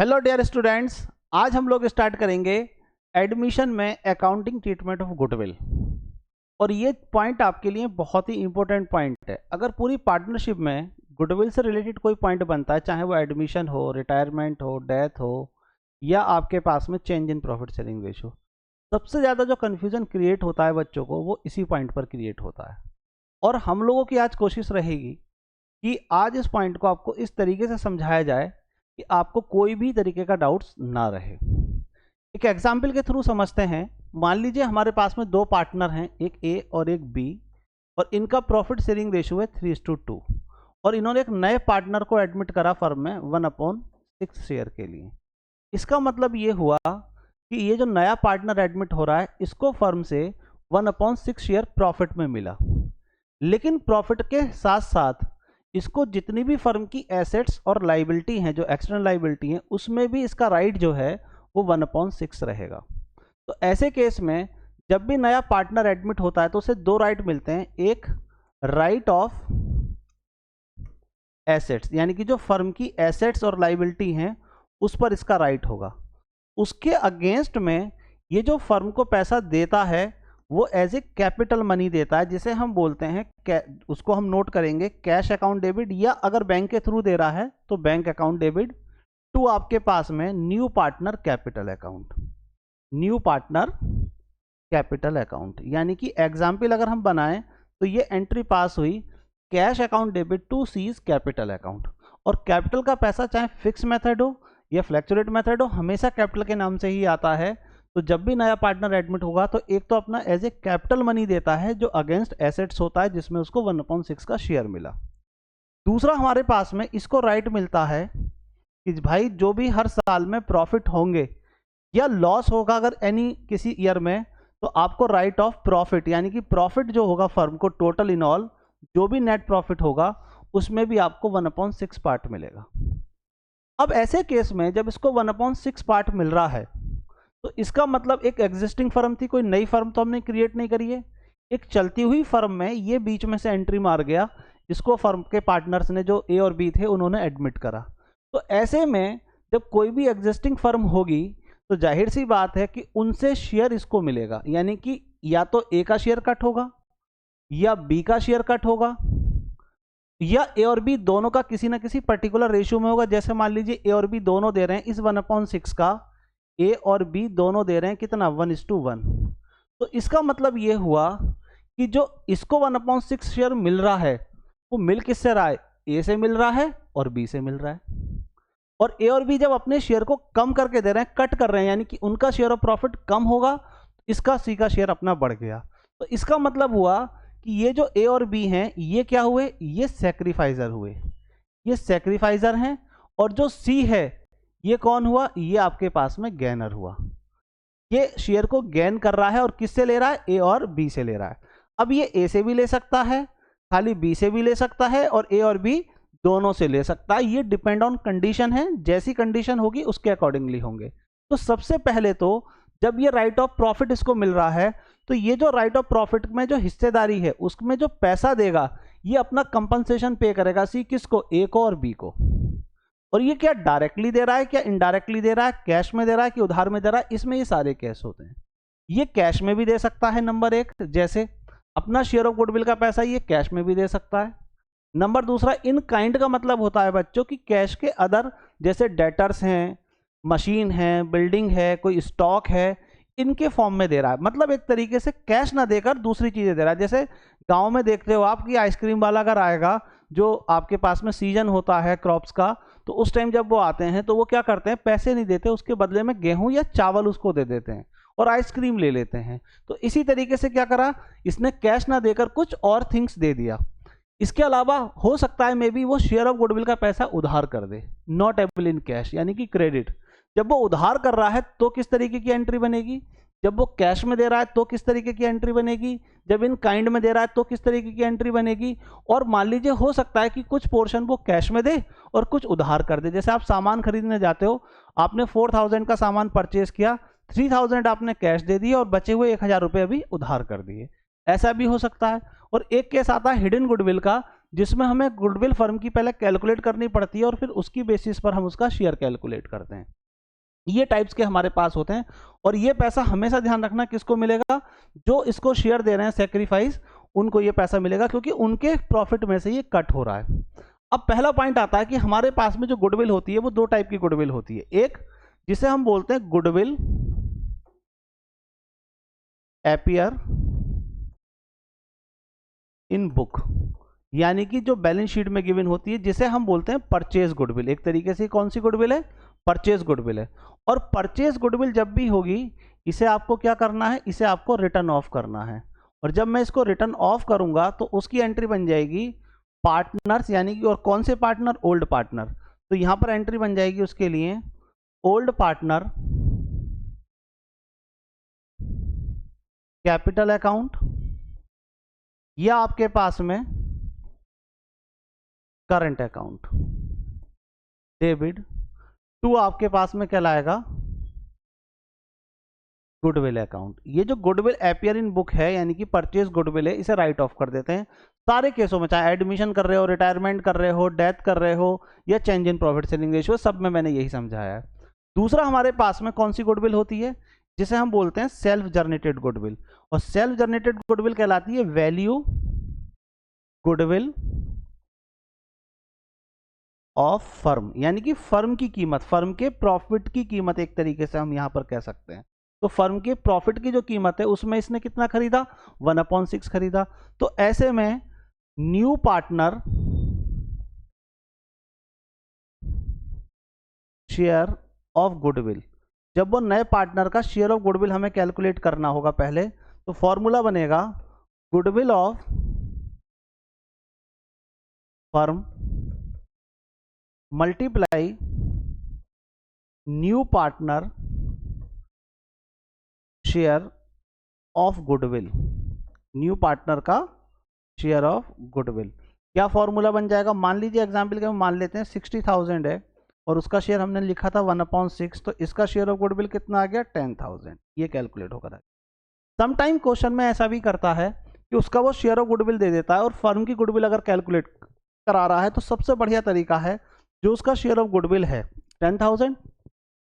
Hello dear students, आज हम लोग स्टार्ट करेंगे एडमिशन में अकाउंटिंग ट्रीटमेंट ऑफ गुडविल। और ये पॉइंट आपके लिए बहुत ही इंपॉर्टेंट पॉइंट है। अगर पूरी पार्टनरशिप में गुडविल से रिलेटेड कोई पॉइंट बनता है, चाहे वो एडमिशन हो, रिटायरमेंट हो, डेथ हो, या आपके पास में change in profit sharing ratio, सबसे ज़्यादा जो कन्फ्यूजन क्रिएट होता है बच्चों को, वो इसी पॉइंट पर क्रिएट होता है। और हम लोगों की आज कोशिश रहेगी कि आज इस पॉइंट को आपको इस तरीके से समझाया जाए कि आपको कोई भी तरीके का डाउट्स ना रहे। एक एग्जाम्पल के थ्रू समझते हैं। मान लीजिए हमारे पास में दो पार्टनर हैं, एक ए और एक बी, और इनका प्रॉफिट शेयरिंग रेशियो है 3:2, और इन्होंने एक नए पार्टनर को एडमिट करा फर्म में 1/6 शेयर के लिए। इसका मतलब ये हुआ कि ये जो नया पार्टनर एडमिट हो रहा है, इसको फर्म से 1/6 शेयर प्रॉफिट में मिला, लेकिन प्रॉफिट के साथ साथ इसको जितनी भी फर्म की एसेट्स और लाइबिलिटी हैं, जो एक्सटर्नल लाइबिलिटी हैं, उसमें भी इसका राइट जो है वो 1/6 रहेगा। तो ऐसे केस में जब भी नया पार्टनर एडमिट होता है तो उसे दो राइट मिलते हैं। एक राइट ऑफ एसेट्स, यानी कि जो फर्म की एसेट्स और लाइबिलिटी हैं उस पर इसका राइट होगा। उसके अगेंस्ट में ये जो फर्म को पैसा देता है वो एज ए कैपिटल मनी देता है, जिसे हम बोलते हैं, उसको हम नोट करेंगे कैश अकाउंट डेबिट, या अगर बैंक के थ्रू दे रहा है तो बैंक अकाउंट डेबिट टू आपके पास में new partner capital account. New partner capital account, यानी कि एग्जाम्पल अगर हम बनाएं तो ये एंट्री पास हुई cash account debit to C's capital account. और कैपिटल का पैसा चाहे फिक्स मेथड हो या फ्लैक्चुएट मेथड हो, हमेशा कैपिटल के नाम से ही आता है। तो जब भी नया पार्टनर एडमिट होगा तो एक तो अपना एज ए कैपिटल मनी देता है जो अगेंस्ट एसेट्स होता है, जिसमें उसको 1/6 का शेयर मिला। दूसरा हमारे पास में इसको राइट मिलता है कि भाई जो भी हर साल में प्रॉफिट होंगे या लॉस होगा अगर किसी ईयर में, तो आपको राइट ऑफ प्रॉफिट, यानी कि प्रॉफिट जो होगा फर्म को टोटल इन ऑल, जो भी नेट प्रॉफिट होगा उसमें भी आपको 1/6 पार्ट मिलेगा। अब ऐसे केस में जब इसको 1/6 पार्ट मिल रहा है तो इसका मतलब एक एग्जिस्टिंग फर्म थी, कोई नई फर्म तो हमने क्रिएट नहीं करी है। एक चलती हुई फर्म में ये बीच में से एंट्री मार गया, इसको फर्म के पार्टनर्स ने, जो ए और बी थे, उन्होंने एडमिट करा। तो ऐसे में जब कोई भी एग्जिस्टिंग फर्म होगी तो जाहिर सी बात है कि उनसे शेयर इसको मिलेगा, यानी कि या तो ए का शेयर कट होगा या बी का शेयर कट होगा, या ए और बी दोनों का किसी ना किसी पर्टिकुलर रेशियो में होगा। जैसे मान लीजिए ए और बी दोनों दे रहे हैं इस 1/6 का, ए और बी दोनों दे रहे हैं कितना, 1:1। तो इसका मतलब ये हुआ कि जो इसको 1/6 शेयर मिल रहा है वो मिल किससे रहा है, ए से मिल रहा है और बी से मिल रहा है। और ए और बी जब अपने शेयर को कम करके दे रहे हैं, कट कर रहे हैं, यानी कि उनका शेयर ऑफ प्रॉफिट कम होगा, इसका सी का शेयर अपना बढ़ गया। तो इसका मतलब हुआ कि ये जो ए और बी हैं ये क्या हुए, ये सैक्रिफाइजर हुए, ये सैक्रिफाइजर हैं। और जो सी है ये कौन हुआ, ये आपके पास में गेनर हुआ। ये शेयर को गेन कर रहा है और किससे ले रहा है, ए और बी से ले रहा है। अब ये ए से भी ले सकता है, खाली बी से भी ले सकता है, और ए और बी दोनों से ले सकता है। ये डिपेंड ऑन कंडीशन है, जैसी कंडीशन होगी उसके अकॉर्डिंगली होंगे। तो सबसे पहले तो जब ये राइट ऑफ प्रॉफिट इसको मिल रहा है तो ये जो राइट ऑफ प्रॉफिट में जो हिस्सेदारी है उसमें जो पैसा देगा ये अपना कंपनसेशन पे करेगा, सी किसको, ए को और बी को। और ये क्या डायरेक्टली दे रहा है, क्या इनडायरेक्टली दे रहा है, कैश में दे रहा है कि उधार में दे रहा है, इसमें ये सारे कैश होते हैं। ये कैश में भी दे सकता है, नंबर एक, जैसे अपना शेयर ऑफ गुडविल का पैसा ये कैश में भी दे सकता है। नंबर दूसरा, इन काइंड का मतलब होता है बच्चों की कैश के अदर, जैसे डेटर्स हैं, मशीन है, बिल्डिंग है, कोई स्टॉक है, इनके फॉर्म में दे रहा है। मतलब एक तरीके से कैश ना देकर दूसरी चीजें दे रहा है। जैसे गांव में देखते हो आप कि आइसक्रीम वाला अगर आएगा, जो आपके पास में सीजन होता है क्रॉप्स का, तो उस टाइम जब वो आते हैं तो वो क्या करते हैं, पैसे नहीं देते, उसके बदले में गेहूं या चावल उसको दे देते हैं और आइसक्रीम ले लेते हैं। तो इसी तरीके से क्या करा, इसने कैश ना देकर कुछ और थिंग्स दे दिया। इसके अलावा हो सकता है मे बी वो शेयर ऑफ गुडविल का पैसा उधार कर दे, नॉट एबल इन कैश, यानी कि क्रेडिट। जब वो उधार कर रहा है तो किस तरीके की एंट्री बनेगी, जब वो कैश में दे रहा है तो किस तरीके की एंट्री बनेगी, जब इन काइंड में दे रहा है तो किस तरीके की एंट्री बनेगी। और मान लीजिए हो सकता है कि कुछ पोर्शन वो कैश में दे और कुछ उधार कर दे। जैसे आप सामान खरीदने जाते हो, आपने 4000 का सामान परचेज किया, 3000 आपने कैश दे दिए और बचे हुए 1000 रुपये अभी उधार कर दिए, ऐसा भी हो सकता है। और एक केस आता है हिडन गुडविल का, जिसमें हमें गुडविल फर्म की पहले कैलकुलेट करनी पड़ती है और फिर उसकी बेसिस पर हम उसका शेयर कैलकुलेट करते हैं। ये टाइप्स के हमारे पास होते हैं। और ये पैसा हमेशा ध्यान रखना किसको मिलेगा, जो इसको शेयर दे रहे हैं सेक्रीफाइस, उनको ये पैसा मिलेगा, क्योंकि उनके प्रॉफिट में से ये कट हो रहा है। अब पहला पॉइंट आता है कि हमारे पास में जो गुडविल होती है वो दो टाइप की गुडविल होती है। एक जिसे हम बोलते हैं गुडविल एपियर इन बुक, यानी कि जो बैलेंस शीट में गिवन होती है, जिसे हम बोलते हैं परचेज गुडविल। एक तरीके से कौन सी गुडविल है, परचेज गुडविल है। और परचेज गुडविल जब भी होगी, इसे आपको क्या करना है, इसे आपको रिटर्न ऑफ करना है। और जब मैं इसको रिटर्न ऑफ करूंगा तो उसकी एंट्री बन जाएगी पार्टनर्स, यानी कि और कौन से पार्टनर, ओल्ड पार्टनर। तो यहां पर एंट्री बन जाएगी उसके लिए ओल्ड पार्टनर कैपिटल अकाउंट, या आपके पास में करंट अकाउंट डेबिट टू आपके पास में क्या लाएगा, गुडविल अकाउंट। ये जो गुडविल एपियर इन बुक है, यानी कि परचेज गुडविल है, इसे राइट ऑफ कर देते हैं सारे केसों में, चाहे एडमिशन कर रहे हो, रिटायरमेंट कर रहे हो, डेथ कर रहे हो, या change in profit sharing ratio, सब में मैंने यही समझाया है। दूसरा हमारे पास में कौन सी गुडविल होती है, जिसे हम बोलते हैं सेल्फ जनरेटेड गुडविल। और सेल्फ जनरेटेड गुडविल कहलाती है वैल्यू गुडविल ऑफ फर्म, यानी कि फर्म की कीमत, फर्म के प्रॉफिट की कीमत, एक तरीके से हम यहां पर कह सकते हैं। तो फर्म के प्रॉफिट की जो कीमत है उसमें इसने कितना खरीदा, 1/6 खरीदा। तो ऐसे में new partner share of goodwill, जब वो नए पार्टनर का शेयर ऑफ गुडविल हमें कैलकुलेट करना होगा पहले, तो फॉर्मूला बनेगा goodwill of firm multiply new partner share of goodwill, new partner का शेयर ऑफ गुडविल। क्या फॉर्मूला बन जाएगा, मान लीजिए एग्जाम्पल के मान लेते हैं 60,000 है और उसका शेयर हमने लिखा था 1/6, तो इसका शेयर ऑफ गुडविल कितना आ गया, 10,000। ये कैलकुलेट होगा। समटाइम क्वेश्चन में ऐसा भी करता है कि उसका वो शेयर ऑफ गुडविल दे देता है, और फर्म की गुडविल अगर कैलकुलेट करा रहा है तो सबसे बढ़िया तरीका है, जो उसका शेयर ऑफ गुडविल है 10,000,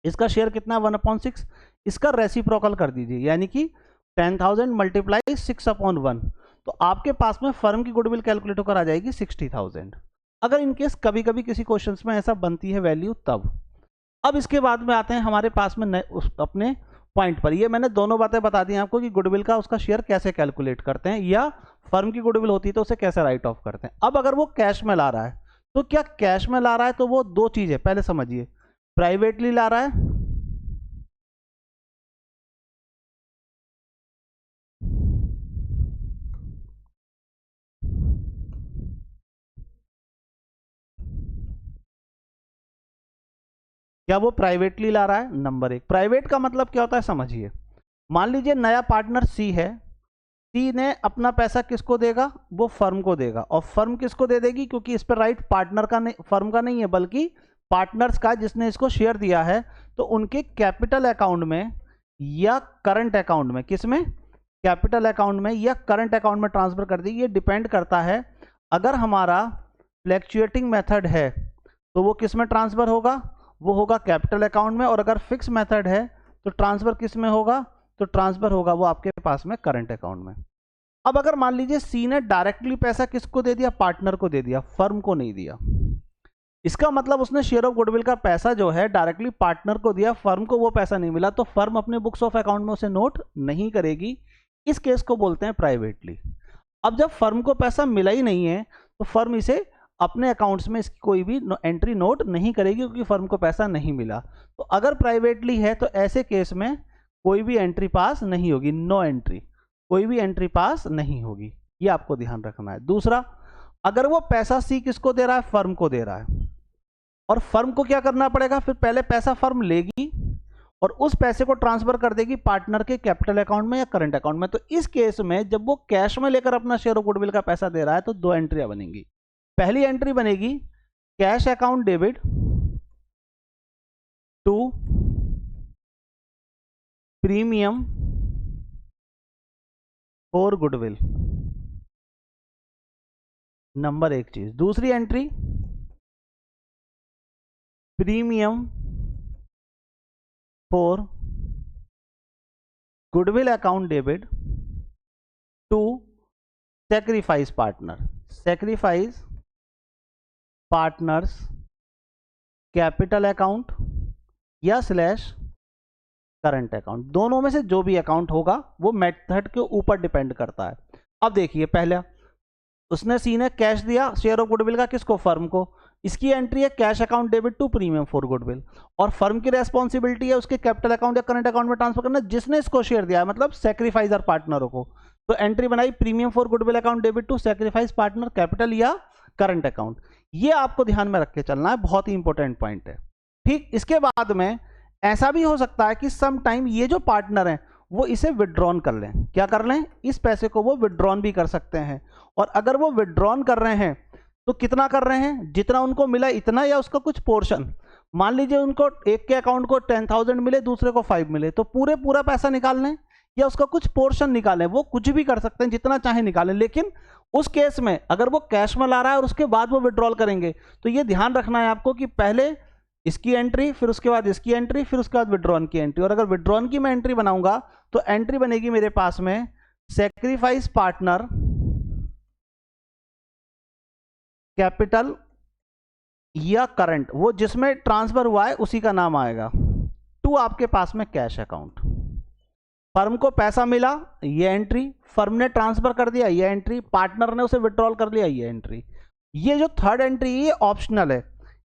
इसका शेयर कितना 1/6, इसका रेसिप्रोकल कर दीजिए, यानी कि 10,000 मल्टीप्लाई 6/1, तो आपके पास में फर्म की गुडविल कैलकुलेट होकर आ जाएगी 60,000। अगर इनकेस कभी कभी किसी क्वेश्चंस में ऐसा बनती है वैल्यू तब। अब इसके बाद में आते हैं हमारे पास में अपने पॉइंट पर। ये मैंने दोनों बातें बता दी आपको कि गुडविल का उसका शेयर कैसे कैलकुलेट करते हैं, या फर्म की गुडविल होती है तो उसे कैसे राइट ऑफ करते हैं। अब अगर वो कैश में ला रहा है, तो क्या कैश में ला रहा है तो वो दो चीजें पहले समझिए, प्राइवेटली ला रहा है, क्या वो प्राइवेटली ला रहा है। नंबर एक, प्राइवेट का मतलब क्या होता है समझिए। मान लीजिए नया पार्टनर सी है, सी ने अपना पैसा किसको देगा, वो फर्म को देगा, और फर्म किसको दे देगी, क्योंकि इस पर राइट पार्टनर का नहीं, फर्म का नहीं है, बल्कि पार्टनर्स का, जिसने इसको शेयर दिया है। तो उनके कैपिटल अकाउंट में या करंट अकाउंट में, किसमें, कैपिटल अकाउंट में या करंट अकाउंट में ट्रांसफर कर दी। ये डिपेंड करता है, अगर हमारा फ्लैक्चुएटिंग मेथड है तो वो किस में ट्रांसफर होगा, वो होगा कैपिटल अकाउंट में, और अगर फिक्स मेथड है तो ट्रांसफर किस में होगा, तो ट्रांसफर होगा वो आपके पास में करंट अकाउंट में। अब अगर मान लीजिए सी ने डायरेक्टली पैसा किसको दे दिया, पार्टनर को दे दिया, फर्म को नहीं दिया, इसका मतलब उसने शेयर ऑफ गुडविल का पैसा जो है डायरेक्टली पार्टनर को दिया, फर्म को वो पैसा नहीं मिला, तो फर्म अपने बुक्स ऑफ अकाउंट में उसे नोट नहीं करेगी। इस केस को बोलते हैं प्राइवेटली। अब जब फर्म को पैसा मिला ही नहीं है तो फर्म इसे अपने अकाउंट्स में इसकी कोई भी एंट्री नोट नहीं करेगी, क्योंकि फर्म को पैसा नहीं मिला। तो अगर प्राइवेटली है तो ऐसे केस में कोई भी एंट्री पास नहीं होगी, नो एंट्री, कोई भी एंट्री पास नहीं होगी। ये आपको ध्यान रखना है। दूसरा, अगर वो पैसा सी किसको दे रहा है, फर्म को दे रहा है, और फर्म को क्या करना पड़ेगा, फिर पहले पैसा फर्म लेगी और उस पैसे को ट्रांसफर कर देगी पार्टनर के कैपिटल अकाउंट में या करंट अकाउंट में। तो इस केस में जब वो कैश में लेकर अपना शेयर ऑफ गुडविल का पैसा दे रहा है तो दो एंट्रियां बनेंगी। पहली एंट्री बनेगी cash account debit to premium for goodwill, number एक चीज। दूसरी entry premium for goodwill account debit to sacrifice partner, sacrifice partners capital account या स्लैश करंट अकाउंट, दोनों में से जो भी अकाउंट होगा वो मेथड के ऊपर डिपेंड करता है। अब देखिए, पहला उसने सी ने कैश दिया शेयर ऑफ गुडविल का, किसको? फर्म को। इसकी एंट्री है cash account debit to premium for goodwill, और फर्म की रेस्पॉन्सिबिलिटी है उसके कैपिटल अकाउंट या करंट अकाउंट में ट्रांसफर करना जिसने इसको शेयर दिया है, मतलब सैक्रिफाइजर पार्टनरों को। तो एंट्री बनाई premium for goodwill account debit to sacrifice partner capital या करंट अकाउंट। ये आपको ध्यान में रख के चलना है, बहुत ही इंपॉर्टेंट पॉइंट है। ठीक, इसके बाद में ऐसा भी हो सकता है कि सम टाइम ये जो पार्टनर है वो इसे विड्रॉन कर लें। क्या कर लें? इस पैसे को वो विड्रॉन भी कर सकते हैं, और अगर वो विड्रॉन कर रहे हैं तो कितना कर रहे हैं? जितना उनको मिला इतना, या उसका कुछ पोर्शन। मान लीजिए उनको एक के अकाउंट को 10,000 मिले, दूसरे को 5 मिले, तो पूरा पैसा निकाल लें या उसका कुछ पोर्शन निकालें, वो कुछ भी कर सकते हैं, जितना चाहे निकालें। लेकिन उस केस में अगर वो कैश में ला रहा है और उसके बाद वो विड्रॉल करेंगे, तो ये ध्यान रखना है आपको कि पहले इसकी एंट्री, फिर उसके बाद इसकी एंट्री, फिर उसके बाद विड्रॉन की एंट्री। और अगर विड्रॉन की मैं एंट्री बनाऊंगा तो एंट्री बनेगी मेरे पास में सैक्रिफाइस पार्टनर कैपिटल या करंट, वो जिसमें ट्रांसफर हुआ है उसी का नाम आएगा, टू आपके पास में कैश अकाउंट। फर्म को पैसा मिला, ये एंट्री, फर्म ने ट्रांसफर कर दिया, ये एंट्री, पार्टनर ने उसे विड्रॉल कर लिया, ये एंट्री। ये जो थर्ड एंट्री ये ऑप्शनल है,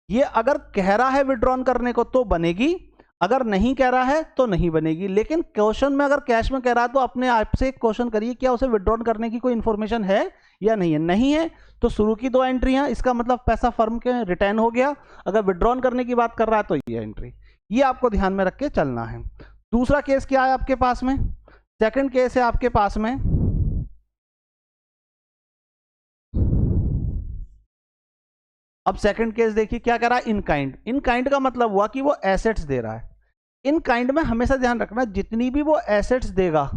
ये अगर कह रहा है विड्रॉन करने को तो बनेगी, अगर नहीं कह रहा है तो नहीं बनेगी। लेकिन क्वेश्चन में अगर कैश में कह रहा है तो अपने आप से क्वेश्चन करिए, क्या उसे विड्रॉन करने की कोई इंफॉर्मेशन है या नहीं है। नहीं है तो शुरू की 2 एंट्रियां, इसका मतलब पैसा फर्म के रिटर्न हो गया। अगर विड्रॉन करने की बात कर रहा है तो ये एंट्री, ये आपको ध्यान में रख के चलना है। दूसरा केस क्या है आपके पास में? सेकंड केस है आपके पास में अब सेकंड केस देखिए क्या कह रहा है, इन काइंड। इन काइंड का मतलब हुआ कि वो एसेट्स दे रहा है। इन काइंड में हमेशा ध्यान रखना, जितनी भी वो एसेट्स देगा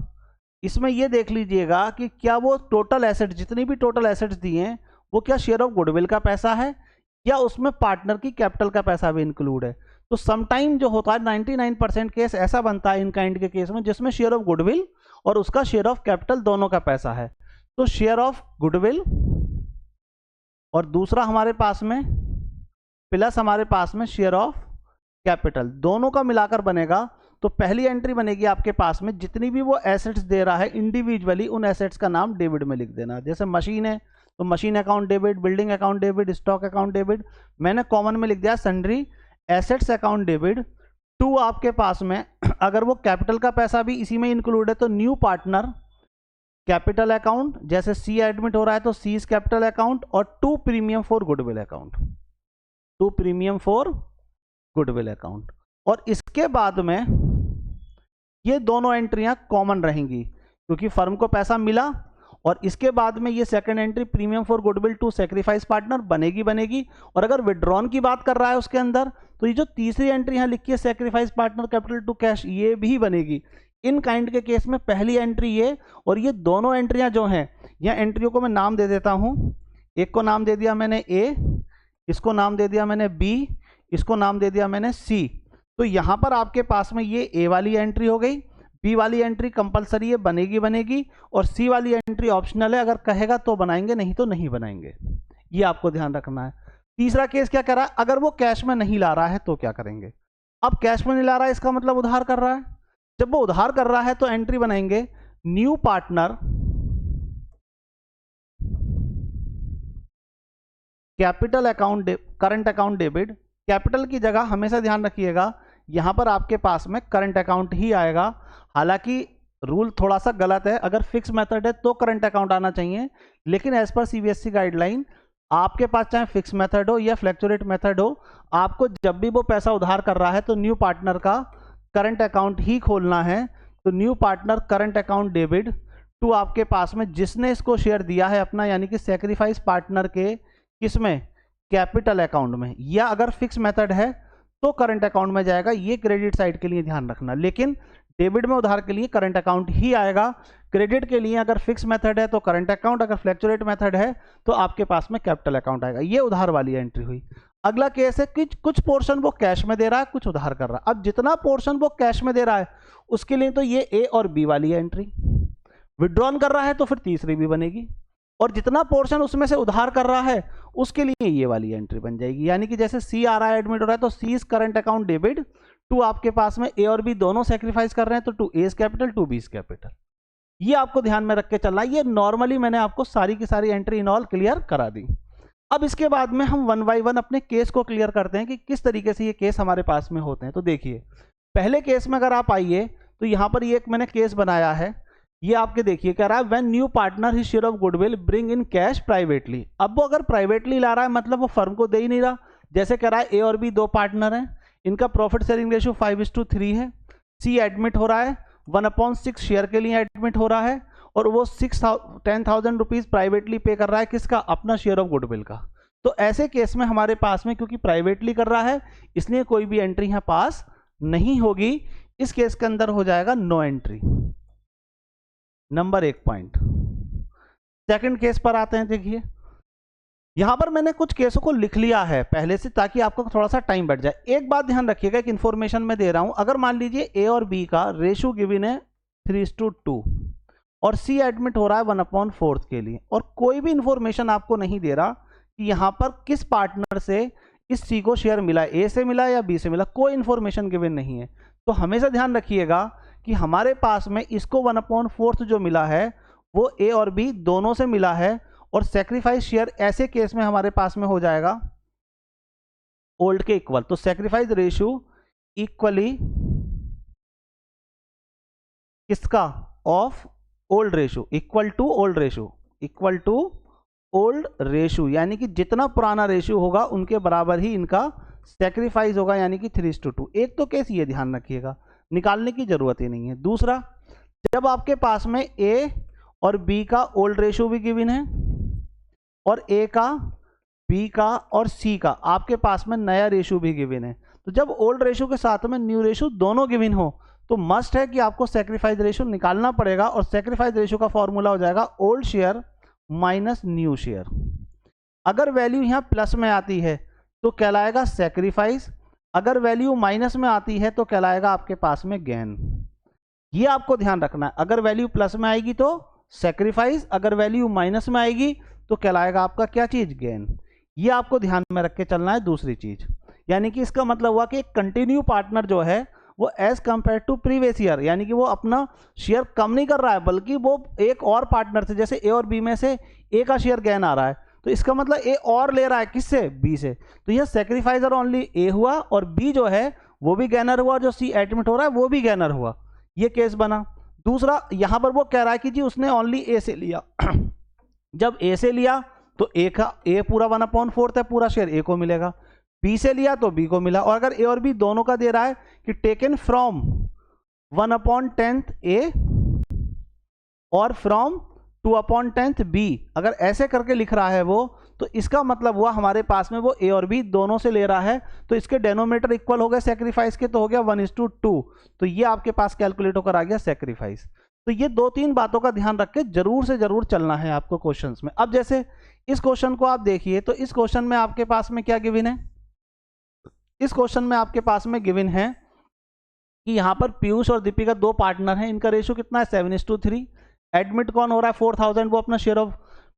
इसमें ये देख लीजिएगा कि क्या वो टोटल एसेट्स, जितनी भी टोटल एसेट्स दिए हैं वो क्या शेयर ऑफ गुडविल का पैसा है या उसमें पार्टनर की कैपिटल का पैसा भी इंक्लूड है। तो समटाइम जो होता है 99% केस ऐसा बनता है इन काइंड के केस में जिसमें शेयर ऑफ गुडविल और उसका शेयर ऑफ कैपिटल दोनों का पैसा है। तो शेयर ऑफ गुडविल और दूसरा हमारे पास में प्लस हमारे पास में शेयर ऑफ कैपिटल, दोनों का मिलाकर बनेगा। तो पहली एंट्री बनेगी आपके पास में, जितनी भी वो एसेट्स दे रहा है इंडिविजुअली उन एसेट्स का नाम डेबिट में लिख देना। जैसे मशीन है तो machine account debit, building account debit, stock account debit. मैंने कॉमन में लिख दिया sundry assets account debit to आपके पास में अगर वो कैपिटल का पैसा भी इसी में इंक्लूड है तो न्यू पार्टनर कैपिटल अकाउंट, जैसे सी एडमिट हो रहा है तो सीज कैपिटल अकाउंट, और to premium for goodwill account, to premium for goodwill account. और इसके बाद में ये दोनों एंट्रियां कॉमन रहेंगी क्योंकि फर्म को पैसा मिला, और इसके बाद में ये second entry premium for goodwill to sacrifice partner बनेगी। और अगर विड्रॉन की बात कर रहा है उसके अंदर तो ये जो तीसरी एंट्री यहां लिखी है sacrifice partner capital to cash, ये भी बनेगी। इन काइंड के केस में पहली एंट्री ये, और ये दोनों एंट्रियां जो हैं, यह एंट्रियों को मैं नाम दे देता हूं। एक को नाम दे दिया मैंने ए, इसको नाम दे दिया मैंने बी, इसको नाम दे दिया मैंने सी। तो यहां पर आपके पास में ये ए वाली एंट्री हो गई, बी वाली एंट्री कंपलसरी है, बनेगी, और सी वाली एंट्री ऑप्शनल है, अगर कहेगा तो बनाएंगे नहीं तो नहीं बनाएंगे। ये आपको ध्यान रखना है। तीसरा केस क्या कर रहा है, अगर वो कैश में नहीं ला रहा है तो क्या करेंगे। अब कैश में नहीं ला रहा है इसका मतलब उधार कर रहा है। जब वो उधार कर रहा है तो एंट्री बनाएंगे new partner capital account current account debit. Capital की जगह हमेशा ध्यान रखिएगा यहां पर आपके पास में करंट अकाउंट ही आएगा। हालांकि रूल थोड़ा सा गलत है, अगर फिक्स मेथड है तो करंट अकाउंट आना चाहिए, लेकिन एज पर सीबीएसई गाइडलाइन आपके पास चाहे फिक्स मेथड हो या फ्लैक्चुएट मेथड हो, आपको जब भी वो पैसा उधार कर रहा है तो न्यू पार्टनर का करंट अकाउंट ही खोलना है। तो new partner current account debit to आपके पास में जिसने इसको शेयर दिया है अपना, यानी कि सैक्रिफाइस पार्टनर के किसमें, कैपिटल अकाउंट में, या अगर फिक्स मेथड है तो करंट अकाउंट में जाएगा। ये क्रेडिट साइड के लिए ध्यान रखना। लेकिन डेबिट में उधार के लिए करंट अकाउंट ही आएगा, क्रेडिट के लिए अगर फिक्स मेथड है तो करंट अकाउंट, अगर फ्लैक्चुएट मेथड है तो आपके पास में कैपिटल अकाउंट आएगा। ये उधार वाली एंट्री हुई। अगला केस है कि कुछ पोर्शन वो कैश में दे रहा है, कुछ उधार कर रहा है। अब जितना पोर्शन वो कैश में दे रहा है उसके लिए तो ये ए और बी वाली एंट्री, विड्रॉन कर रहा है तो फिर तीसरी भी बनेगी, और जितना पोर्शन उसमें से उधार कर रहा है उसके लिए ये वाली एंट्री बन जाएगी। यानी कि जैसे सी आ रहा है, एडमिट हो रहा है, तो C is current account debit to, आपके पास में ए और बी दोनों सेक्रीफाइस कर रहे हैं तो to A's capital to B's capital. ये आपको ध्यान में रख के चलना है। ये नॉर्मली मैंने आपको सारी की सारी एंट्री इन ऑल क्लियर करा दी। अब इसके बाद में हम वन बाई वन अपने केस को क्लियर करते हैं कि किस तरीके से ये केस हमारे पास में होते हैं। तो देखिए, पहले केस में अगर आप आइए तो यहाँ पर ये एक मैंने केस बनाया है, ये आपके देखिए कह रहा है when new partner his share of goodwill bring in cash privately. अब वो अगर प्राइवेटली ला रहा है मतलब वो फर्म को दे ही नहीं रहा। जैसे कह रहा है ए और बी दो पार्टनर हैं, इनका प्रॉफिट शेयरिंग रेशियो 5:3 है, सी एडमिट हो रहा है, 1/6 शेयर के लिए एडमिट हो रहा है, और वो 10,000 रुपीज प्राइवेटली पे कर रहा है, किसका, अपना शेयर ऑफ गुडविल का। तो ऐसे केस में हमारे पास में क्योंकि प्राइवेटली कर रहा है इसलिए कोई भी एंट्री यहां पास नहीं होगी। इस केस के अंदर हो जाएगा no entry, number 1 point. Second case पर आते हैं। देखिए यहां पर मैंने कुछ केसों को लिख लिया है पहले से ताकि आपको थोड़ा सा टाइम बैठ जाए। एक बात ध्यान रखिएगा, एक इंफॉर्मेशन मैं दे रहा हूं, अगर मान लीजिए ए और बी का रेशियो गिवन है 3:2 और सी एडमिट हो रहा है 1/4 के लिए, और कोई भी इंफॉर्मेशन आपको नहीं दे रहा कि यहां पर किस पार्टनर से इस सी को शेयर मिला, ए से मिला या बी से मिला, कोई इंफॉर्मेशन गिवन नहीं है, तो हमेशा ध्यान रखिएगा कि हमारे पास में इसको 1/4 जो मिला है वो ए और बी दोनों से मिला है, और सेक्रीफाइस शेयर ऐसे केस में हमारे पास में हो जाएगा ओल्ड के इक्वल। तो सेक्रीफाइस रेशियो इक्वली किसका, of old ratio, equal to old ratio, equal to old ratio, यानी कि जितना पुराना रेशियो होगा उनके बराबर ही इनका सेक्रीफाइस होगा, यानी कि 3:2। एक तो केस ये ध्यान रखिएगा, निकालने की जरूरत ही नहीं है। दूसरा, जब आपके पास में ए और बी का ओल्ड रेशियो भी गिवन है और ए का, बी का और सी का आपके पास में नया रेशियो भी गिवन है, तो जब ओल्ड रेशियो के साथ में न्यू रेशियो दोनों गिवन हो तो मस्ट है कि आपको सेक्रीफाइस रेशियो निकालना पड़ेगा, और सेक्रीफाइस रेशियो का फॉर्मूला हो जाएगा old share minus new share. अगर वैल्यू यहां प्लस में आती है तो कहलाएगा सेक्रीफाइस, अगर वैल्यू माइनस में आती है तो कहलाएगा आपके पास में गेन। ये आपको ध्यान रखना है, अगर वैल्यू प्लस में आएगी तो सेक्रीफाइस, अगर वैल्यू माइनस में आएगी तो कहलाएगा आपका क्या चीज, गेन। ये आपको ध्यान में रख के चलना है। दूसरी चीज, यानी कि इसका मतलब हुआ कि एक कंटिन्यू पार्टनर जो है वो as compare to previous year, यानी कि वो अपना शेयर कम नहीं कर रहा है बल्कि वो एक और पार्टनर से, जैसे ए और बी में से ए का शेयर गेन आ रहा है तो इसका मतलब ए और ले रहा है किससे, बी से, तो यह सेक्रीफाइजर ओनली ए हुआ और बी जो है वो भी गैनर हुआ, जो सी एडमिट हो रहा है वो भी गैनर हुआ। ये केस बना। दूसरा, यहां पर वो कह रहा है कि जी उसने ओनली ए से लिया जब ए से लिया तो ए का, ए पूरा 1/4 है, पूरा शेयर ए को मिलेगा, बी से लिया तो बी को मिला, और अगर ए और बी दोनों का दे रहा है कि टेकन फ्रॉम 1/10 ए और फ्रॉम 2/10 बी, अगर ऐसे करके लिख रहा है वो, तो इसका मतलब हुआ हमारे पास में वो ए और बी दोनों से ले रहा है, तो इसके डेनोमीटर इक्वल हो गए सेक्रीफाइस के, तो हो गया 1:2, तो ये आपके पास कैलकुलेट होकर आ गया सेक्रीफाइस। तो ये 2-3 बातों का ध्यान रख के जरूर से जरूर चलना है आपको क्वेश्चंस में। अब जैसे इस क्वेश्चन को आप देखिए तो इस क्वेश्चन में आपके पास में क्या गिवन है, इस क्वेश्चन में आपके पास में गिवन है कि यहां पर पीयूष और दीपिका दो पार्टनर हैं, इनका रेशियो कितना है 7:3, एडमिट कौन हो रहा है 4,000, वो अपना शेयर ऑफ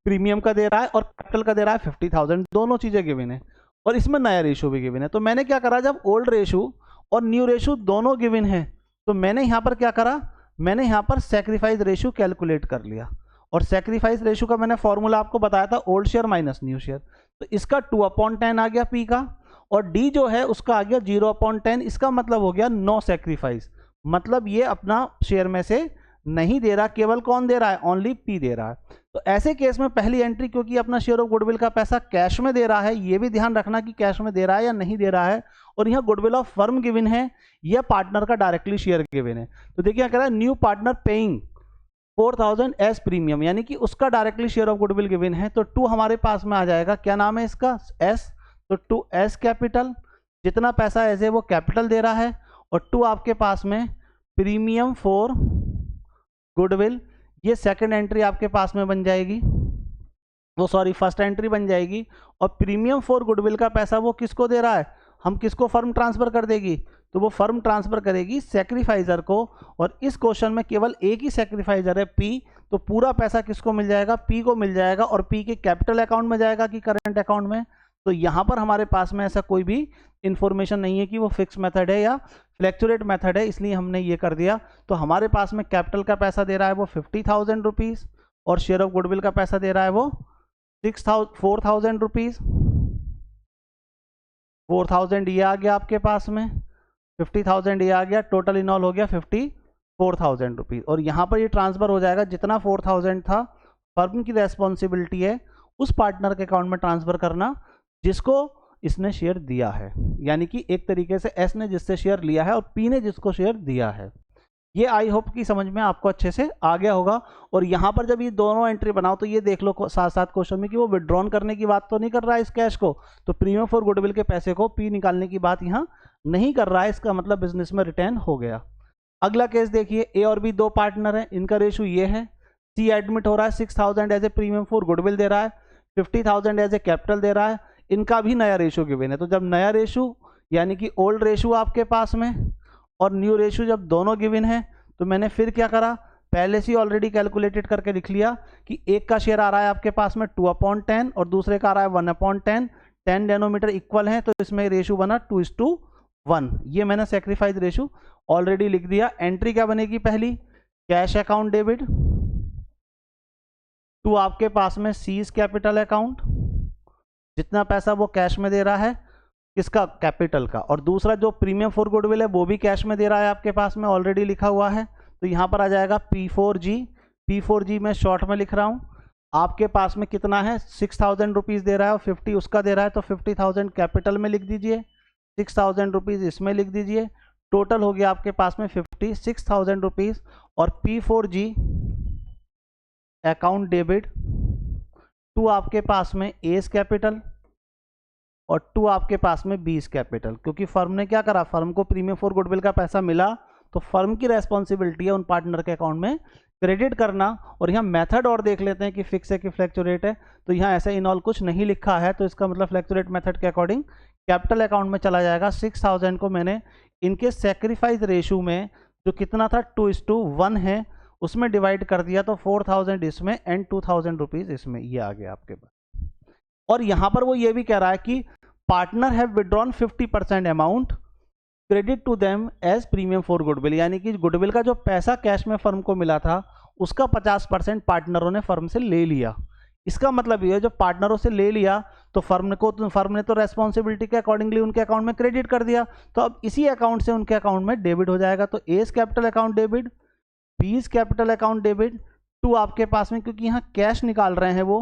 प्रीमियम का दे रहा है और कैपिटल का दे रहा है 50,000, दोनों चीजें गिवन है, और इसमें नया रेशियो भी गिवन है। तो मैंने क्या करा, जब ओल्ड रेशियो और न्यू रेशियो दोनों गिवन है तो मैंने यहां पर क्या करा, मैंने यहां पर सेक्रीफाइस रेशियो कैलकुलेट कर लिया, और सेक्रीफाइस रेशियो का मैंने फॉर्मूला आपको बताया था old share minus new share, तो इसका 2/10 आ गया पी का, और डी जो है उसका आ गया 0/10, इसका मतलब हो गया नो सेक्रीफाइस, मतलब ये अपना शेयर में से नहीं दे रहा, केवल कौन दे रहा है, ओनली पी दे रहा है। तो ऐसे केस में पहली एंट्री, क्योंकि अपना शेयर ऑफ गुडविल का पैसा कैश में दे रहा है, ये भी ध्यान रखना कि कैश में दे रहा है या नहीं दे रहा है, और यहाँ गुडविल ऑफ फर्म गिवन है, यह पार्टनर का डायरेक्टली शेयर गिवन है। तो देखिए क्या कह रहा है, new partner paying 4,000 as premium, यानी कि उसका directly share of goodwill given है, तो 2 हमारे पास में आ जाएगा, क्या नाम है इसका, एस, तो 2 एस कैपिटल, जितना पैसा एज है वो कैपिटल दे रहा है, और 2 आपके पास में प्रीमियम फॉर गुडविल, ये सेकंड एंट्री आपके पास में बन जाएगी, वो सॉरी फर्स्ट एंट्री बन जाएगी। और प्रीमियम फॉर गुडविल का पैसा वो किसको दे रहा है, हम किसको फर्म ट्रांसफर कर देगी, तो वो फर्म ट्रांसफर करेगी सेक्रीफाइजर को। और इस क्वेश्चन में केवल एक ही सेक्रीफाइजर है पी, तो पूरा पैसा किसको मिल जाएगा, पी को मिल जाएगा। और पी के कैपिटल अकाउंट में जाएगा कि करंट अकाउंट में, तो यहाँ पर हमारे पास में ऐसा कोई भी इंफॉर्मेशन नहीं है कि वो फिक्स मेथड है या फ्लैक्चुएट मेथड है, इसलिए हमने ये कर दिया। तो हमारे पास में कैपिटल का पैसा दे रहा है वो 50,000 रुपीज़, और शेयर ऑफ गुडविल का पैसा दे रहा है वो 4,000 रुपीज़। 4,000 ये आ गया आपके पास में, 50,000 ये आ गया, टोटल इन ऑल हो गया 54,000 रुपीज़। और यहाँ पर ये ट्रांसफ़र हो जाएगा, जितना 4,000 था फर्म की रेस्पॉन्सिबिलिटी है उस पार्टनर के अकाउंट में ट्रांसफ़र करना जिसको इसने शेयर दिया है, यानी कि एक तरीके से एस ने जिससे शेयर लिया है और पी ने जिसको शेयर दिया है। ये आई होप कि समझ में आपको अच्छे से आ गया होगा। और यहाँ पर जब ये दोनों एंट्री बनाओ तो ये देख लो साथ साथ क्वेश्चन में कि वो विड्रॉन करने की बात तो नहीं कर रहा है इस कैश को, तो प्रीमियम फॉर गुडविल के पैसे को पी निकालने की बात यहाँ नहीं कर रहा है, इसका मतलब बिजनेस में रिटर्न हो गया। अगला केस देखिए, ए और बी दो पार्टनर है, इनका रेशो ये है, सी एडमिट हो रहा है 6,000 as a premium for goodwill दे रहा है, 50,000 एज ए कैपिटल दे रहा है, इनका भी नया रेशो गिवन है। तो जब नया रेशो यानी कि ओल्ड रेशो आपके पास में और न्यू रेशो जब दोनों गिवन है, तो मैंने फिर क्या करा, पहले से ऑलरेडी कैलकुलेटेड करके लिख लिया कि एक का शेयर आ रहा है आपके पास में 2/10 और दूसरे का आ रहा है 1/10, 10 डेनोमीटर इक्वल है, तो इसमें रेशो बना 2:1। ये मैंने सेक्रीफाइस रेशो ऑलरेडी लिख दिया। एंट्री क्या बनेगी, पहली कैश अकाउंट डेबिट टू आपके पास में सीज कैपिटल अकाउंट, जितना पैसा वो कैश में दे रहा है किसका, कैपिटल का, और दूसरा जो प्रीमियम फॉर गुडविल है वो भी कैश में दे रहा है आपके पास में ऑलरेडी लिखा हुआ है, तो यहाँ पर आ जाएगा P4G। P4G मैं शॉर्ट में लिख रहा हूँ, आपके पास में कितना है 6,000 रुपीज़ दे रहा है और 50 उसका दे रहा है, तो 50,000 कैपिटल में लिख दीजिए, 6,000 रुपीज़ इसमें लिख दीजिए, टोटल हो गया आपके पास में 56,000 रुपीज़। और P4G अकाउंट डेबिट टू आपके पास में एस कैपिटल और टू आपके पास में बीस कैपिटल, क्योंकि फर्म ने क्या करा, फर्म को प्रीमियम फॉर गुडविल का पैसा मिला तो फर्म की रेस्पॉन्सिबिलिटी है उन पार्टनर के अकाउंट में क्रेडिट करना। और यहाँ मेथड और देख लेते हैं कि फिक्स है कि फ्लैक्चुएट है, तो यहाँ ऐसे इन ऑल कुछ नहीं लिखा है, तो इसका मतलब फ्लैक्चुएट मेथड के अकॉर्डिंग कैपिटल अकाउंट में चला जाएगा। 6,000 को मैंने इनके सेक्रीफाइस रेशो में जो कितना था 2:1 है उसमें डिवाइड कर दिया, तो 4,000 इसमें एंड 2,000 रुपीज़ इसमें, ये आ गया आपके पास। और यहाँ पर वो ये भी कह रहा है कि partner have withdrawn 50% amount credit to them as premium for goodwill, यानी कि गुडविल का जो पैसा कैश में फर्म को मिला था उसका 50% पार्टनरों ने फर्म से ले लिया। इसका मतलब ये है, जो पार्टनरों से ले लिया तो फर्म ने तो रेस्पॉन्सिबिलिटी के अकॉर्डिंगली उनके अकाउंट में क्रेडिट कर दिया, तो अब इसी अकाउंट से उनके अकाउंट में डेबिट हो जाएगा। तो A's capital account debit, B's capital account debit to आपके पास में, क्योंकि यहाँ कैश निकाल रहे हैं वो,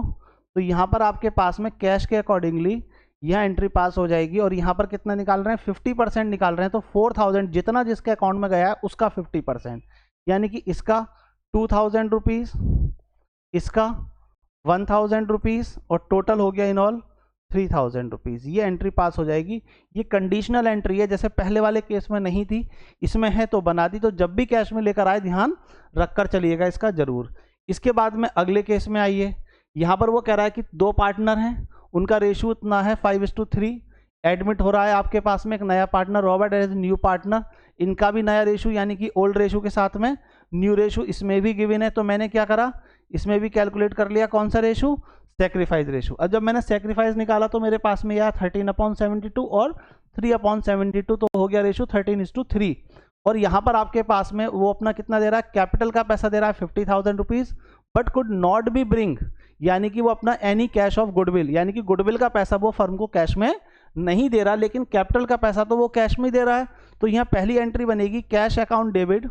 तो यहाँ पर आपके पास में कैश के अकॉर्डिंगली यह एंट्री पास हो जाएगी। और यहाँ पर कितना निकाल रहे हैं, 50% निकाल रहे हैं, तो 4,000 जितना जिसके अकाउंट में गया है उसका 50%, यानी कि इसका 2,000 रुपीज़, इसका 1,000 रुपीज़, और टोटल हो गया इन ऑल 3,000 रुपीज़। ये एंट्री पास हो जाएगी। ये कंडीशनल एंट्री है, जैसे पहले वाले केस में नहीं थी, इसमें है तो बना दी। तो जब भी कैश में लेकर आए ध्यान रखकर चलिएगा इसका जरूर। इसके बाद में अगले केस में आइए, यहाँ पर वो कह रहा है कि दो पार्टनर हैं, उनका रेशियो इतना है 5:3, एडमिट हो रहा है आपके पास में एक नया partner Robert as new partner, इनका भी नया रेशियो यानी कि ओल्ड रेशियो के साथ में न्यू रेशियो इसमें भी गिवन है, तो मैंने क्या करा, इसमें भी कैलकुलेट कर लिया कौन सा रेशियो, सेक्रीफाइस रेशियो। अब जब मैंने सेक्रीफाइस निकाला तो मेरे पास में यह 13/72 और 3/72, तो हो गया रेशियो 13:3। और यहाँ पर आपके पास में वो अपना कितना दे रहा है, कैपिटल का पैसा दे रहा है 50,000 rupees, but could not be bring, यानी कि वो अपना एनी कैश ऑफ गुडविल, यानी कि गुडविल का पैसा वो फर्म को कैश में नहीं दे रहा, लेकिन कैपिटल का पैसा तो वो कैश में दे रहा है। तो यहाँ पहली एंट्री बनेगी कैश अकाउंट डेबिट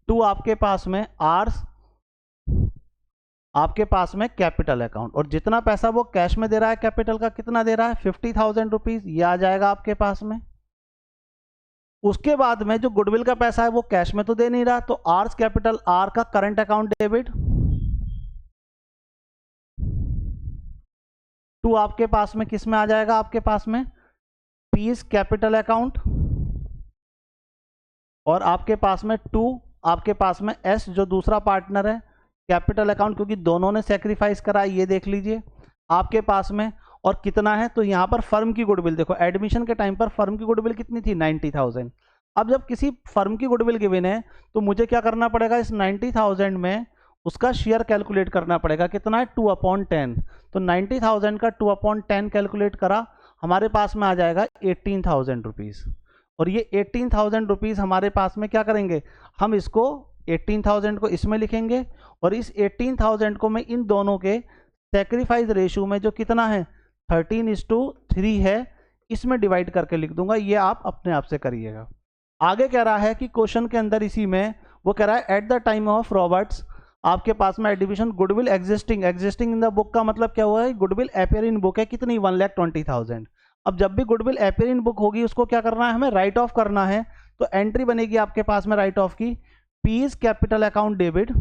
टू आपके पास में आर्स आपके पास में कैपिटल अकाउंट, और जितना पैसा वो कैश में दे रहा है कैपिटल का कितना दे रहा है 50,000 रुपीज़, ये आ जाएगा आपके पास में। उसके बाद में जो गुडविल का पैसा है वो कैश में तो दे नहीं रहा, तो आर्स कैपिटल आर का करंट अकाउंट डेबिट टू आपके पास में किस में आ जाएगा, आपके पास में पीस कैपिटल अकाउंट और आपके पास में 2, आपके पास में S जो दूसरा पार्टनर है, कैपिटल अकाउंट क्योंकि दोनों ने सेक्रीफाइस करा, ये देख लीजिए आपके पास में। और कितना है, तो यहाँ पर फर्म की गुडविल देखो, एडमिशन के टाइम पर फर्म की गुडविल कितनी थी, 90,000। अब जब किसी फर्म की गुडविल गिवन है तो मुझे क्या करना पड़ेगा, इस 90,000 में उसका शेयर कैलकुलेट करना पड़ेगा, कितना है 2/10। तो 90,000 का 2/10 कैलकुलेट करा, हमारे पास में आ जाएगा 18,000 रुपीज़। और ये 18,000 रुपीज़ हमारे पास में क्या करेंगे, हम इसको 18,000 को इसमें लिखेंगे और इस 18,000 को मैं इन दोनों के सेक्रीफाइस रेशियो में जो कितना है 13:3 है, इसमें डिवाइड करके लिख दूंगा। ये आप अपने आप से करिएगा। आगे कह रहा है कि क्वेश्चन के अंदर इसी में वो कह रहा है at the time of Robert's आपके पास में addition goodwill existing in the book का मतलब क्या हुआ है, गुडविल अपेयर इन बुक है कितनी 1,20,000। अब जब भी गुडविल अपेयर इन बुक होगी उसको क्या करना है, हमें राइट ऑफ करना है। तो एंट्री बनेगी आपके पास में राइट ऑफ की, P is capital account debit,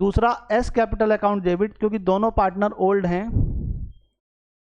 दूसरा एस कैपिटल अकाउंट डेबिट क्योंकि दोनों पार्टनर ओल्ड हैं,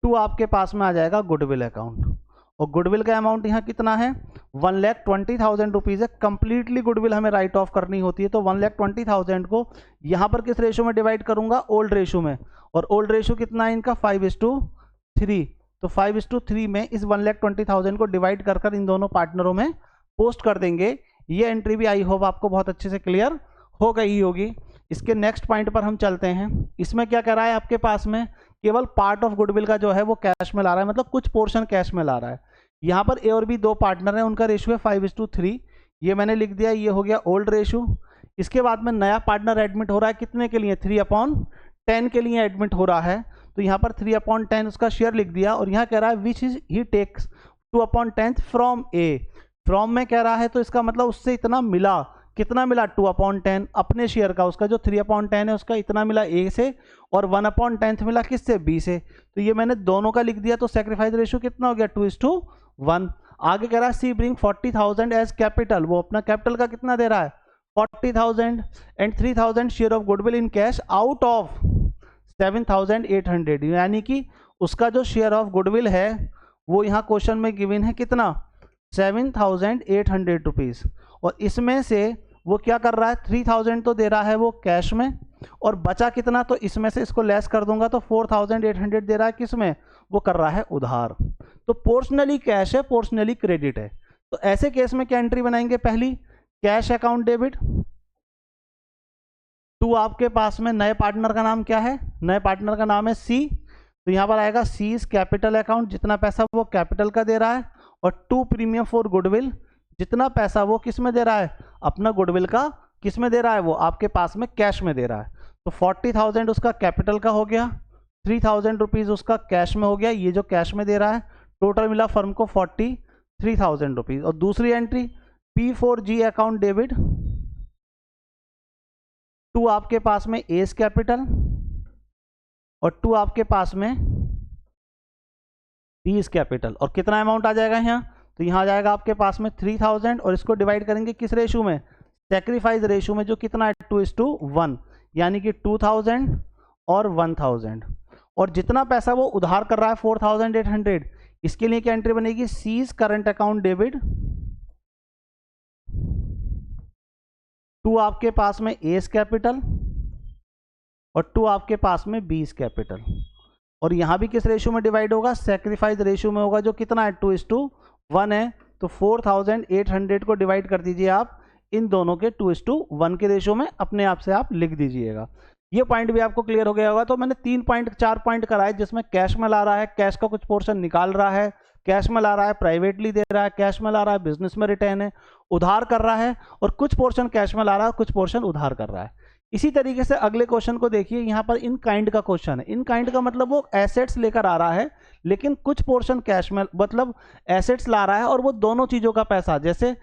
2 आपके पास में आ जाएगा गुडविल अकाउंट। और गुडविल का अमाउंट यहाँ कितना है 1,20,000 रुपीज़ है। कंप्लीटली गुडविल हमें राइट ऑफ करनी होती है, तो 1,20,000 को यहाँ पर किस रेशो में डिवाइड करूँगा, ओल्ड रेशो में। और ओल्ड रेशो कितना है इनका 5:3। तो 5:3 में इस 1,20,000 को डिवाइड कर कर इन दोनों पार्टनरों में पोस्ट कर देंगे। ये एंट्री भी आई होप आपको बहुत अच्छे से क्लियर हो गई होगी। इसके नेक्स्ट पॉइंट पर हम चलते हैं। इसमें क्या कह रहा है, आपके पास में केवल पार्ट ऑफ गुडविल का जो है वो कैश में ला रहा है, मतलब कुछ पोर्शन कैश में ला रहा है। यहाँ पर ए और बी 2 पार्टनर हैं, उनका रेशियो है 5:3, ये मैंने लिख दिया, ये हो गया ओल्ड रेशियो। इसके बाद में नया पार्टनर एडमिट हो रहा है कितने के लिए, 3/10 के लिए एडमिट हो रहा है। तो यहाँ पर 3/10 उसका शेयर लिख दिया। और यहाँ कह रहा है which is he takes 2/10 from A, from में कह रहा है तो इसका मतलब उससे इतना मिला, कितना मिला 2/10 अपने शेयर का, उसका जो 3/10 है उसका इतना मिला ए से, और 1/10 मिला किससे, बी से। तो ये मैंने दोनों का लिख दिया। तो सेक्रीफाइस रेशियो कितना हो गया 2:1। आगे कह रहा है सी ब्रिंग 40,000 एज कैपिटल, वो अपना कैपिटल का कितना दे रहा है 40,000 and 3,000 share of goodwill in cash out of 7,800, यानी कि उसका जो शेयर ऑफ गुडविल है वो यहाँ क्वेश्चन में गिवन है कितना 7,800 रुपीज़। और इसमें से वो क्या कर रहा है 3,000 तो दे रहा है वो कैश में, और बचा कितना, तो इसमें से इसको लेस कर दूंगा तो 4,800 दे रहा है किस में, वो कर रहा है उधार। तो पोर्शनली कैश है, पोर्शनली क्रेडिट है। तो ऐसे केस में क्या एंट्री बनाएंगे, पहली कैश अकाउंट डेबिट, 2 आपके पास में नए पार्टनर का नाम क्या है, नए पार्टनर का नाम है सी, तो यहाँ पर आएगा सी इज कैपिटल अकाउंट, जितना पैसा वो कैपिटल का दे रहा है, और 2 प्रीमियम फॉर गुडविल, जितना पैसा वो किस में दे रहा है, अपना गुडविल का किस में दे रहा है, वो आपके पास में कैश में दे रहा है। तो 40,000 उसका कैपिटल का हो गया, 3,000 रुपीज़ उसका कैश में हो गया, ये जो कैश में दे रहा है, टोटल मिला फर्म को 43,000 रुपीज़। और दूसरी एंट्री P4G अकाउंट डेबिट, 2 आपके पास में एस कैपिटल और 2 आपके पास में पीस कैपिटल, और कितना अमाउंट आ जाएगा यहाँ, तो यहाँ आ जाएगा आपके पास में 3,000, और इसको डिवाइड करेंगे किस रेशो में, सेक्रीफाइस रेशो में, जो कितना है 2:1, यानी कि 2,000 और 1,000। और जितना पैसा वो उधार कर रहा है 4,800, इसके लिए क्या एंट्री बनेगी, सीज करंट अकाउंट डेबिट, 2 आपके पास में एस कैपिटल और 2 आपके पास में बीस कैपिटल। और यहाँ भी किस रेशियो में डिवाइड होगा, सेक्रीफाइस रेशियो में होगा, जो कितना है 2:1 है। तो 4,800 को डिवाइड कर दीजिए आप इन दोनों के 2:1 के रेशियो में, अपने आप से आप लिख दीजिएगा। ये पॉइंट भी आपको क्लियर हो गया होगा। तो मैंने 4 पॉइंट कराए, जिसमें कैश में ला रहा है, कैश का कुछ पोर्शन निकाल रहा है, कैश में ला रहा है, प्राइवेटली दे रहा है, कैश में ला रहा है, बिजनेस में रिटर्न है, उधार कर रहा है, और कुछ पोर्शन कैश में ला रहा है, कुछ पोर्शन उधार कर रहा है। इसी तरीके से अगले क्वेश्चन को देखिए, यहाँ पर इन काइंड का क्वेश्चन है। इन काइंड का मतलब वो एसेट्स लेकर आ रहा है, लेकिन कुछ पोर्शन कैश में, मतलब एसेट्स ला रहा है, और वो दोनों चीज़ों का पैसा, जैसे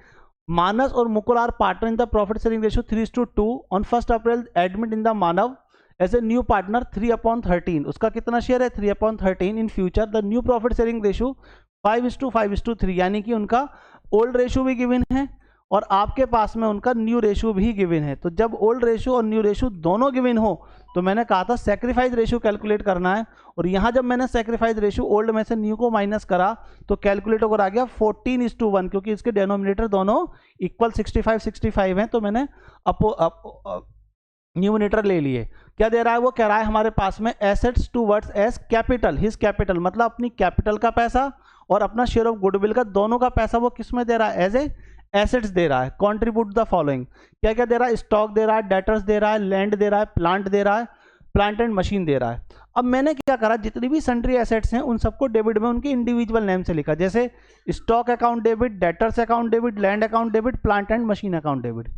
मानस और Mukul are partner in the profit sharing ratio 3:2 on 1 April admit in the Manav as a new partner 3/13, उसका कितना शेयर है 3/13। In future the new profit sharing ratio 5:5:3, यानी कि उनका ओल्ड रेशियो भी गिवन है और आपके पास में उनका न्यू रेशियो भी गिवन है। तो जब ओल्ड रेशियो और न्यू रेशियो दोनों गिवन हो तो मैंने कहा था सेक्रीफाइस रेशियो कैलकुलेट करना है, और यहाँ जब मैंने सेक्रीफाइस रेशियो ओल्ड में से न्यू को माइनस करा तो कैलकुलेट होकर आ गया 14:1, क्योंकि इसके डेनोमिनेटर दोनों इक्वल 65 हैं, तो मैंने न्यूमिनेटर ले लिए। क्या दे रहा है, वो कह रहा है हमारे पास में assets towards as capital, his capital मतलब अपनी कैपिटल का पैसा और अपना शेयर ऑफ गुडविल का, दोनों का पैसा वो किस में दे रहा है, एज ए एसेट्स दे रहा है। कॉन्ट्रीब्यूट द फॉलोइंग, क्या क्या दे रहा है, स्टॉक दे रहा है, डेटर्स दे रहा है, लैंड दे रहा है, प्लांट दे रहा है, प्लांट एंड मशीन दे रहा है। अब मैंने क्या करा, जितनी भी सन्ड्री एसेट्स हैं उन सबको डेबिट में उनके इंडिविजुअल नेम से लिखा, जैसे stock account debit, debtors account debit, land account debit, plant and machine account debit,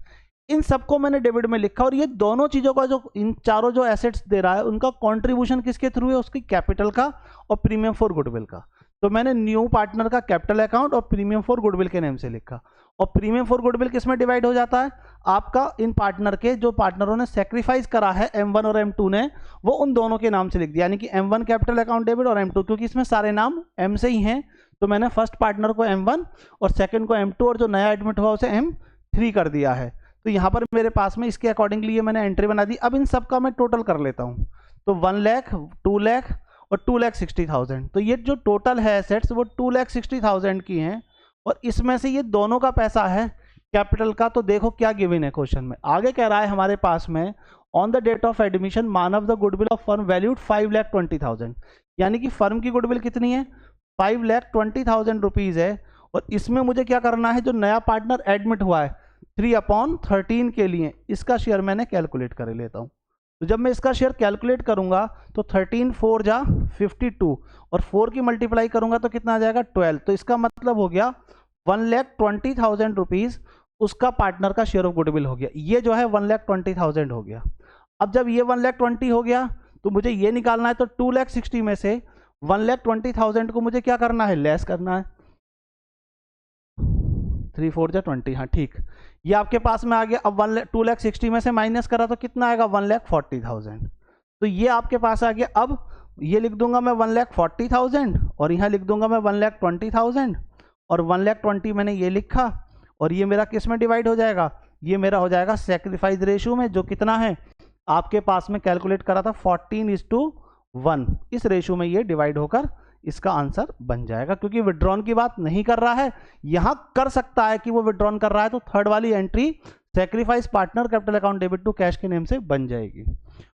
इन सबको मैंने डेबिट में लिखा। और ये दोनों चीजों का जो इन चारों जो एसेट्स दे रहा है उनका कंट्रीब्यूशन किसके थ्रू है, उसकी कैपिटल का और प्रीमियम फॉर गुडविल का। तो मैंने न्यू पार्टनर का कैपिटल अकाउंट और प्रीमियम फॉर गुडविल के नेम से लिखा। और प्रीमियम फॉर गुडविल किस में डिवाइड हो जाता है, आपका इन पार्टनर के जो पार्टनरों ने सेक्रीफाइस करा है M1 और M2 ने, वो उन दोनों के नाम से लिख दिया, यानी कि M1 कैपिटल अकाउंट डेबिट और M2, क्योंकि इसमें सारे नाम M से ही हैं, तो मैंने फर्स्ट पार्टनर को M1 और सेकंड को M2 और जो नया एडमिट हुआ उसे M3 कर दिया है। तो यहाँ पर मेरे पास में इसके अकॉर्डिंगली ये मैंने एंट्री बना दी। अब इन सब का मैं टोटल कर लेता हूँ, तो 1 लाख, 2 लाख और 2,60,000, तो ये जो टोटल है एसेट्स वो 2,60,000 की हैं, और इसमें से ये दोनों का पैसा है कैपिटल का। तो देखो क्या गिवन है क्वेश्चन में, आगे कह रहा है हमारे पास में on the date of admission Manav the goodwill of firm valued 5,20,000, यानी कि फर्म की गुडविल कितनी है, 5,20,000 रुपीज है। और इसमें मुझे क्या करना है, जो नया पार्टनर एडमिट हुआ है 3/13 के लिए, इसका शेयर मैंने कैलकुलेट कर लेता हूँ। तो जब मैं इसका शेयर कैलकुलेट करूंगा तो 13 4 जा 52 और 4 की मल्टीप्लाई करूंगा तो कितना आ जाएगा 12। तो इसका मतलब हो गया 1,20,000 रुपीज उसका पार्टनर का शेयर ऑफ गुडविल हो गया। ये जो है 1,20,000 हो गया। अब जब ये 1,20,000 हो गया तो मुझे ये निकालना है, तो 2,60,000 में से 1,20,000 को मुझे क्या करना है, लेस करना है। 3 4 जा 20, हाँ ठीक, ये आपके पास में आ गया। अब 2,60,000 में से माइनस करा तो कितना आएगा, 1,40,000। तो ये आपके पास आ गया। अब ये लिख दूंगा मैं 1,40,000 और यहाँ लिख दूंगा मैं 1,20,000 और 1,20,000 मैंने ये लिखा, और ये मेरा किस में डिवाइड हो जाएगा, ये मेरा हो जाएगा सेक्रीफाइस रेशियो में, जो कितना है आपके पास में कैलकुलेट करा था 14:1, इस रेशियो में ये डिवाइड होकर इसका आंसर बन जाएगा। क्योंकि विड्रॉन की बात नहीं कर रहा है, यहां कर सकता है कि वो विड्रॉन कर रहा है, तो थर्ड वाली entry sacrifice partner capital account debit to cash के नेम से बन जाएगी।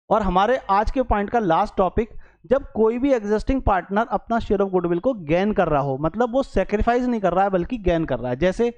और हमारे आज के पॉइंट का लास्ट टॉपिक, जब कोई भी एग्जिस्टिंग पार्टनर अपना शेयर ऑफ गुडविल को गेन कर रहा हो, मतलब वो सेक्रीफाइस नहीं कर रहा है बल्कि गेन कर रहा है। जैसे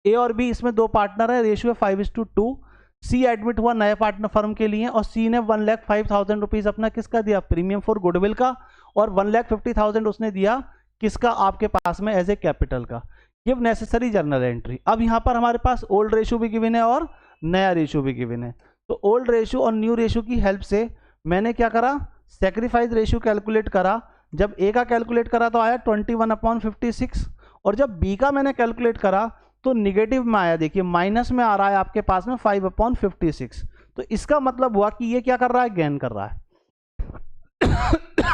ए और बी, इसमें दो पार्टनर है, रेशियो 5:2। सी एडमिट हुआ नए पार्टनर फर्म के लिए और सी ने 1,05,000 रुपीज अपना किसका दिया, प्रीमियम फॉर गुडविल का, और 1,50,000 उसने दिया किसका, आपके पास में एज ए कैपिटल का। Give necessary journal entry. अब यहाँ पर हमारे पास ओल्ड रेशियो भी गिवन है और नया रेशियो भी गिवन है। तो ओल्ड रेशियो और न्यू रेशियो की हेल्प से मैंने क्या करा, सेक्रीफाइस रेशियो कैलकुलेट करा। जब ए का कैलकुलेट करा तो आया 21/56, और जब बी का मैंने कैलकुलेट करा तो निगेटिव में आया, देखिए माइनस में आ रहा है आपके पास में 5/56। तो इसका मतलब हुआ कि ये क्या कर रहा है, गेन कर रहा है।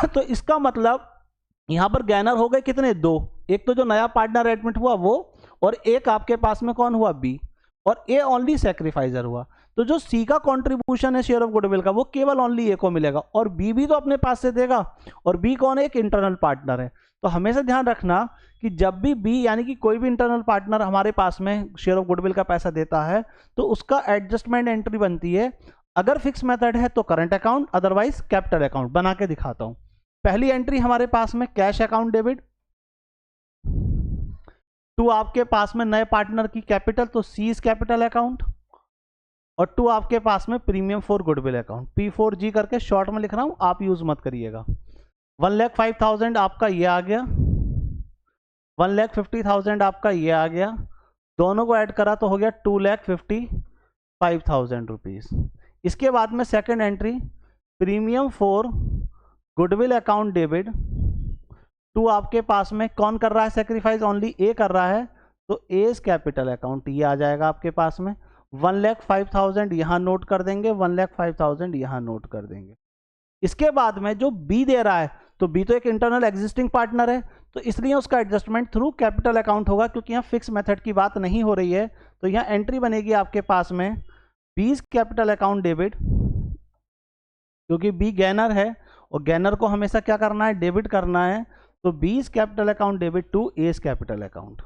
तो इसका मतलब यहां पर गैनर हो गए कितने, दो, एक तो जो नया पार्टनर एडमिट हुआ वो, और एक आपके पास में कौन हुआ, बी, और ए ओनली सेक्रीफाइजर हुआ। तो जो सी का कंट्रीब्यूशन है शेयर ऑफ गुडविल का वो केवल ओनली ए को मिलेगा, और बी भी तो अपने पास से देगा, और बी कौन है, एक इंटरनल पार्टनर है। तो हमेशा ध्यान रखना कि जब भी बी यानी कि कोई भी इंटरनल पार्टनर हमारे पास में शेयर ऑफ गुडविल का पैसा देता है तो उसका एडजस्टमेंट एंट्री बनती है। अगर फिक्स मेथड है तो current account, otherwise capital account. बना के दिखाता हूं। पहली एंट्री हमारे पास में कैश अकाउंट डेबिट, टू आपके पास में नए पार्टनर की कैपिटल, तो सी इज कैपिटल अकाउंट, और टू आपके पास में premium for goodwill account, P4G करके शॉर्ट में लिख रहा हूं, आप यूज मत करिएगा। 1,05,000 आपका ये आ गया, 1,50,000 आपका ये आ गया, दोनों को ऐड करा तो हो गया 2,55,000 रुपीज। इसके बाद में second entry premium for goodwill account debit, to आपके पास में कौन कर रहा है सेक्रीफाइस, ओनली ए कर रहा है, तो एज कैपिटल अकाउंट ये आ जाएगा आपके पास में। 1,05,000 यहां नोट कर देंगे, 1,05,000 यहां नोट कर देंगे। इसके बाद में जो बी दे रहा है, तो बी तो एक इंटरनल एग्जिस्टिंग पार्टनर है, तो इसलिए उसका एडजस्टमेंट थ्रू कैपिटल अकाउंट होगा, क्योंकि यहाँ फिक्स मेथड की बात नहीं हो रही है। तो यहाँ एंट्री बनेगी आपके पास में बीज कैपिटल अकाउंट डेबिट क्योंकि बी गैनर है और गैनर को हमेशा क्या करना है, डेबिट करना है। तो B is capital account debit to A is capital account.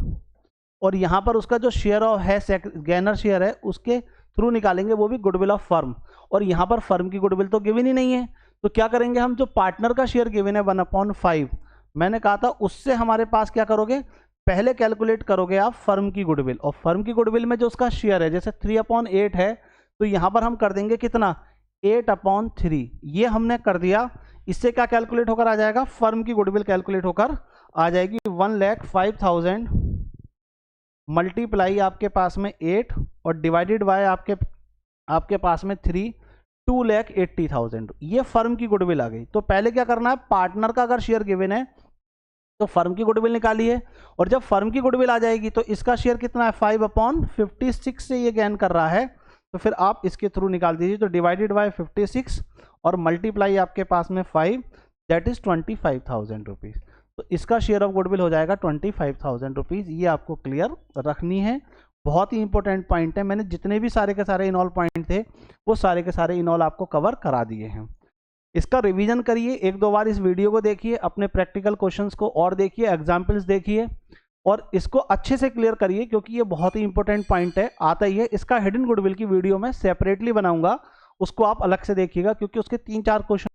और यहाँ पर उसका जो शेयर ऑफ है, गैनर शेयर है, उसके थ्रू निकालेंगे, वो भी गुडविल ऑफ फर्म। और यहाँ पर फर्म की गुडविल तो गिवन ही नहीं है, तो क्या करेंगे हम, जो पार्टनर का शेयर गिवन है 1/5, मैंने कहा था उससे हमारे पास क्या करोगे, पहले कैलकुलेट करोगे आप फर्म की गुडविल। और फर्म की गुडविल में जो उसका शेयर है, जैसे 3/8 है, तो यहाँ पर हम कर देंगे कितना, 8/3। ये हमने कर दिया। इससे क्या कैलकुलेट होकर आ जाएगा, फर्म की गुडविल कैलकुलेट होकर आ जाएगी 1,05,000 मल्टीप्लाई आपके पास में 8 और डिवाइडेड बाय आपके पास में 3, 2,80,000। ये फर्म की गुडविल आ गई। तो पहले क्या करना है, पार्टनर का अगर शेयर गिवन है तो फर्म की गुडविल निकालिए। और जब फर्म की गुडविल आ जाएगी तो इसका शेयर कितना है, 5/56 से ये गेन कर रहा है, तो फिर आप इसके थ्रू निकाल दीजिए। तो डिवाइडेड बाय 56 और मल्टीप्लाई आपके पास में 5, दैट इज 25,000 रुपीज़। तो इसका शेयर ऑफ गुडविल हो जाएगा 25,000 रुपीज़। ये आपको क्लियर रखनी है, बहुत ही इंपॉर्टेंट पॉइंट है। मैंने जितने भी सारे के सारे इनऑल पॉइंट थे वो सारे के सारे इनऑल आपको कवर करा दिए हैं। इसका रिवीजन करिए, 1-2 बार इस वीडियो को देखिए, अपने प्रैक्टिकल क्वेश्चंस को और देखिए, एग्जाम्पल्स देखिए और इसको अच्छे से क्लियर करिए, क्योंकि ये बहुत ही इंपॉर्टेंट पॉइंट है, आता ही है। इसका हिडन गुडविल की वीडियो मैं सेपरेटली बनाऊंगा, उसको आप अलग से देखिएगा, क्योंकि उसके 3-4 क्वेश्चन